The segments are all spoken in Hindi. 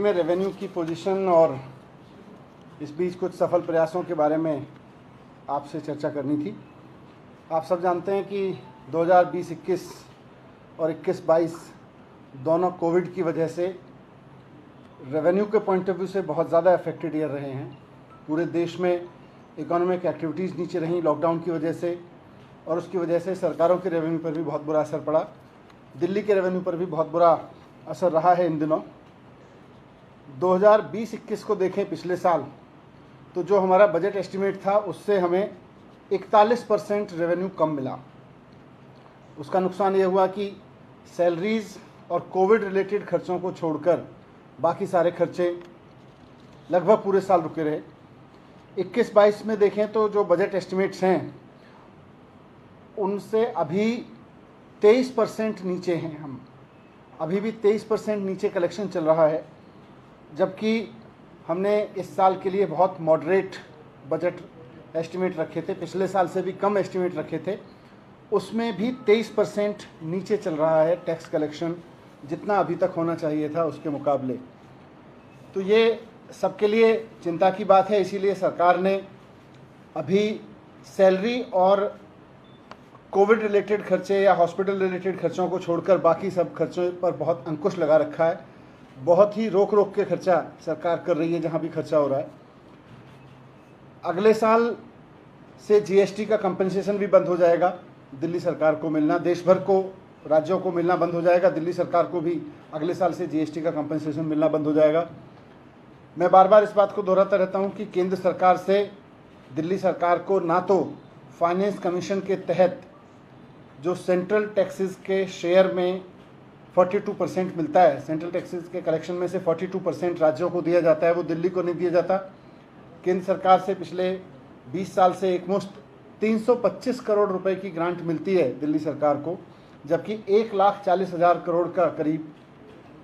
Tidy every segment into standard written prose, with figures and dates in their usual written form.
में रेवेन्यू की पोजीशन और इस बीच कुछ सफल प्रयासों के बारे में आपसे चर्चा करनी थी। आप सब जानते हैं कि 2020-21 और 21-22 दोनों कोविड की वजह से रेवेन्यू के पॉइंट ऑफ व्यू से बहुत ज़्यादा अफेक्टेड ईयर रहे हैं। पूरे देश में इकोनॉमिक एक्टिविटीज़ नीचे रहीं लॉकडाउन की वजह से, और उसकी वजह से सरकारों के रेवेन्यू पर भी बहुत बुरा असर पड़ा। दिल्ली के रेवेन्यू पर भी बहुत बुरा असर रहा है इन दिनों। 2020-21 को देखें पिछले साल, तो जो हमारा बजट एस्टिमेट था उससे हमें 41% रेवेन्यू कम मिला। उसका नुकसान ये हुआ कि सैलरीज़ और कोविड रिलेटेड खर्चों को छोड़कर बाकी सारे खर्चे लगभग पूरे साल रुके रहे। 21-22 में देखें तो जो बजट एस्टिमेट्स हैं उनसे अभी 23% नीचे हैं। हम अभी भी 23% नीचे कलेक्शन चल रहा है, जबकि हमने इस साल के लिए बहुत मॉडरेट बजट एस्टिमेट रखे थे, पिछले साल से भी कम एस्टिमेट रखे थे। उसमें भी 23% नीचे चल रहा है टैक्स कलेक्शन, जितना अभी तक होना चाहिए था उसके मुकाबले। तो ये सबके लिए चिंता की बात है। इसीलिए सरकार ने अभी सैलरी और कोविड रिलेटेड खर्चे या हॉस्पिटल रिलेटेड खर्चों को छोड़कर बाकी सब खर्चों पर बहुत अंकुश लगा रखा है। बहुत ही रोक रोक के खर्चा सरकार कर रही है जहाँ भी खर्चा हो रहा है। अगले साल से जीएसटी का कंपनसेशन भी बंद हो जाएगा, दिल्ली सरकार को मिलना, देश भर को राज्यों को मिलना बंद हो जाएगा। दिल्ली सरकार को भी अगले साल से जीएसटी का कंपनसेशन मिलना बंद हो जाएगा। मैं बार बार इस बात को दोहराता रहता हूँ कि केंद्र सरकार से दिल्ली सरकार को ना तो फाइनेंस कमीशन के तहत जो सेंट्रल टैक्सेस के शेयर में 42% मिलता है, सेंट्रल टैक्सेस के कलेक्शन में से 42% राज्यों को दिया जाता है, वो दिल्ली को नहीं दिया जाता। केंद्र सरकार से पिछले 20 साल से एकमुश्त 325 करोड़ रुपए की ग्रांट मिलती है दिल्ली सरकार को, जबकि 1,40,000 करोड़ का करीब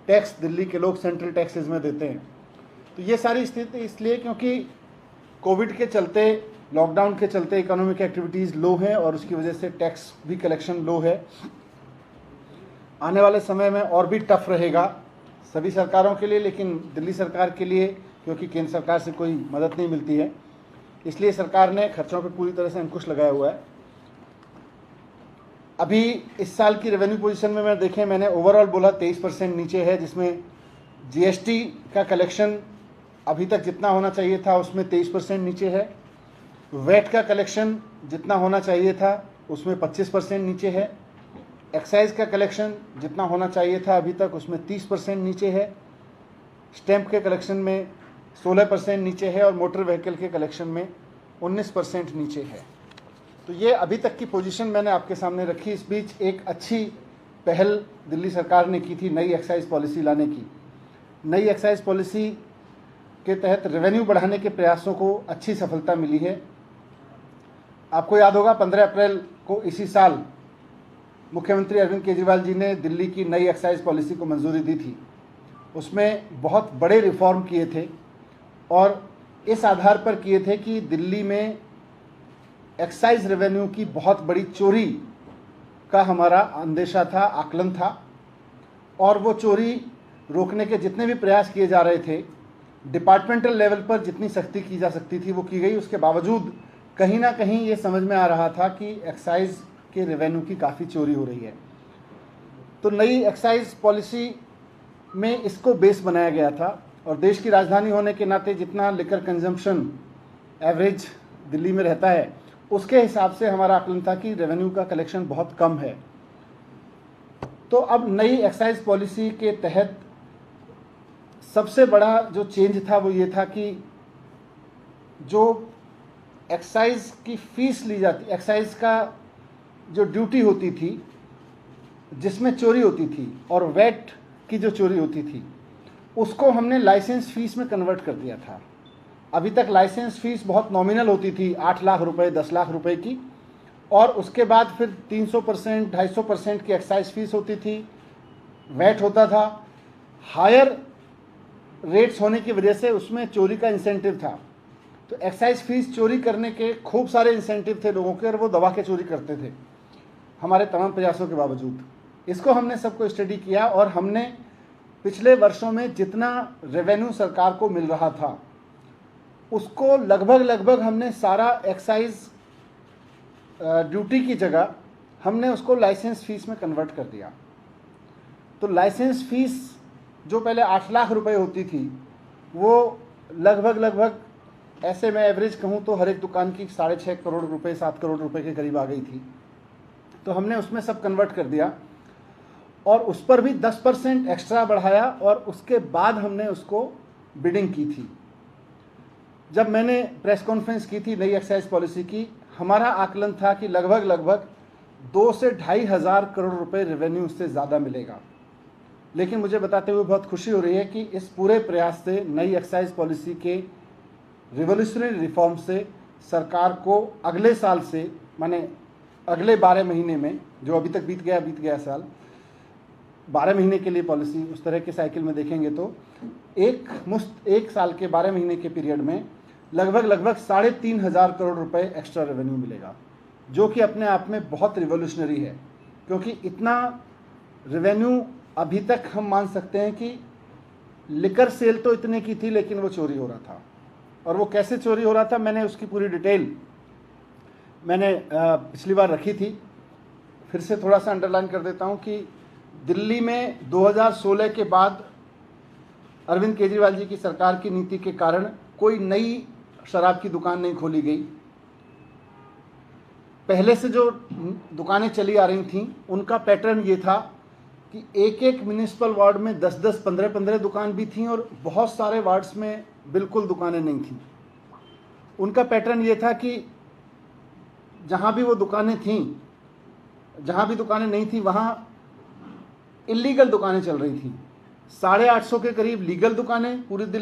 टैक्स दिल्ली के लोग सेंट्रल टैक्सेस में देते हैं। तो ये सारी स्थिति इसलिए क्योंकि कोविड के चलते, लॉकडाउन के चलते इकोनॉमिक एक्टिविटीज़ लो हैं और उसकी वजह से टैक्स भी कलेक्शन लो है। आने वाले समय में और भी टफ रहेगा सभी सरकारों के लिए, लेकिन दिल्ली सरकार के लिए क्योंकि केंद्र सरकार से कोई मदद नहीं मिलती है, इसलिए सरकार ने खर्चों पर पूरी तरह से अंकुश लगाया हुआ है। अभी इस साल की रेवेन्यू पोजीशन में मैंने ओवरऑल बोला 23% नीचे है, जिसमें जीएसटी का कलेक्शन अभी तक जितना होना चाहिए था उसमें 23% नीचे है। वैट का कलेक्शन जितना होना चाहिए था उसमें 25% नीचे है। एक्साइज का कलेक्शन जितना होना चाहिए था अभी तक उसमें 30% नीचे है। स्टैंप के कलेक्शन में 16% नीचे है और मोटर व्हीकल के कलेक्शन में 19% नीचे है। तो ये अभी तक की पोजीशन मैंने आपके सामने रखी। इस बीच एक अच्छी पहल दिल्ली सरकार ने की थी नई एक्साइज पॉलिसी लाने की। नई एक्साइज पॉलिसी के तहत रेवेन्यू बढ़ाने के प्रयासों को अच्छी सफलता मिली है। आपको याद होगा 15 अप्रैल को इसी साल मुख्यमंत्री अरविंद केजरीवाल जी ने दिल्ली की नई एक्साइज पॉलिसी को मंजूरी दी थी। उसमें बहुत बड़े रिफॉर्म किए थे और इस आधार पर किए थे कि दिल्ली में एक्साइज रेवेन्यू की बहुत बड़ी चोरी का हमारा अंदेशा था, आकलन था, और वो चोरी रोकने के जितने भी प्रयास किए जा रहे थे, डिपार्टमेंटल लेवल पर जितनी सख्ती की जा सकती थी वो की गई। उसके बावजूद कहीं ना कहीं ये समझ में आ रहा था कि एक्साइज के रेवेन्यू की काफ़ी चोरी हो रही है। तो नई एक्साइज पॉलिसी में इसको बेस बनाया गया था, और देश की राजधानी होने के नाते जितना लिकर कंजम्पशन एवरेज दिल्ली में रहता है उसके हिसाब से हमारा आकलन था कि रेवेन्यू का कलेक्शन बहुत कम है। तो अब नई एक्साइज पॉलिसी के तहत सबसे बड़ा जो चेंज था वो ये था कि जो एक्साइज की फीस ली जाती, एक्साइज का जो ड्यूटी होती थी जिसमें चोरी होती थी और वैट की जो चोरी होती थी, उसको हमने लाइसेंस फीस में कन्वर्ट कर दिया था। अभी तक लाइसेंस फीस बहुत नॉमिनल होती थी, 8 लाख रुपए, 10 लाख रुपए की, और उसके बाद फिर 300%, 250% की एक्साइज फीस होती थी, वैट होता था। हायर रेट्स होने की वजह से उसमें चोरी का इंसेंटिव था। तो एक्साइज फीस चोरी करने के खूब सारे इंसेंटिव थे लोगों के, और वो दबा के चोरी करते थे हमारे तमाम प्रयासों के बावजूद। इसको हमने सबको स्टडी किया और हमने पिछले वर्षों में जितना रेवेन्यू सरकार को मिल रहा था उसको लगभग हमने सारा एक्साइज ड्यूटी की जगह हमने उसको लाइसेंस फीस में कन्वर्ट कर दिया। तो लाइसेंस फीस जो पहले 8 लाख रुपए होती थी वो लगभग ऐसे मैं एवरेज कहूँ तो हर एक दुकान की 6.5 करोड़ रुपए 7 करोड़ रुपए के करीब आ गई थी। तो हमने उसमें सब कन्वर्ट कर दिया और उस पर भी 10% एक्स्ट्रा बढ़ाया और उसके बाद हमने उसको बिडिंग की थी। जब मैंने प्रेस कॉन्फ्रेंस की थी नई एक्साइज पॉलिसी की, हमारा आकलन था कि लगभग 2 से 2.5 हज़ार करोड़ रुपए रेवेन्यू उससे ज़्यादा मिलेगा। लेकिन मुझे बताते हुए बहुत खुशी हो रही है कि इस पूरे प्रयास से, नई एक्साइज पॉलिसी के रिवोल्यूशनरी रिफॉर्म से सरकार को अगले साल से, माने अगले 12 महीने में, जो अभी तक बीत गया साल, 12 महीने के लिए पॉलिसी उस तरह के साइकिल में देखेंगे तो एक साल के 12 महीने के पीरियड में लगभग 3.5 हज़ार करोड़ रुपए एक्स्ट्रा रेवेन्यू मिलेगा, जो कि अपने आप में बहुत रिवोल्यूशनरी है। क्योंकि इतना रेवेन्यू अभी तक हम मान सकते हैं कि लिकर सेल तो इतने की थी लेकिन वो चोरी हो रहा था। और वो कैसे चोरी हो रहा था, मैंने उसकी पूरी डिटेल मैंने पिछली बार रखी थी, फिर से थोड़ा सा अंडरलाइन कर देता हूँ कि दिल्ली में 2016 के बाद अरविंद केजरीवाल जी की सरकार की नीति के कारण कोई नई शराब की दुकान नहीं खोली गई। पहले से जो दुकानें चली आ रही थीं उनका पैटर्न ये था कि एक म्युनिसिपल वार्ड में 10-10, 15-15 दुकान भी थीं और बहुत सारे वार्ड्स में बिल्कुल दुकानें नहीं थीं। उनका पैटर्न ये था कि जहाँ भी वो दुकानें थीं, जहाँ भी दुकानें नहीं थीं वहाँ इल्लीगल दुकानें चल रही थीं। 850 के करीब लीगल दुकानें पूरी दिल्ली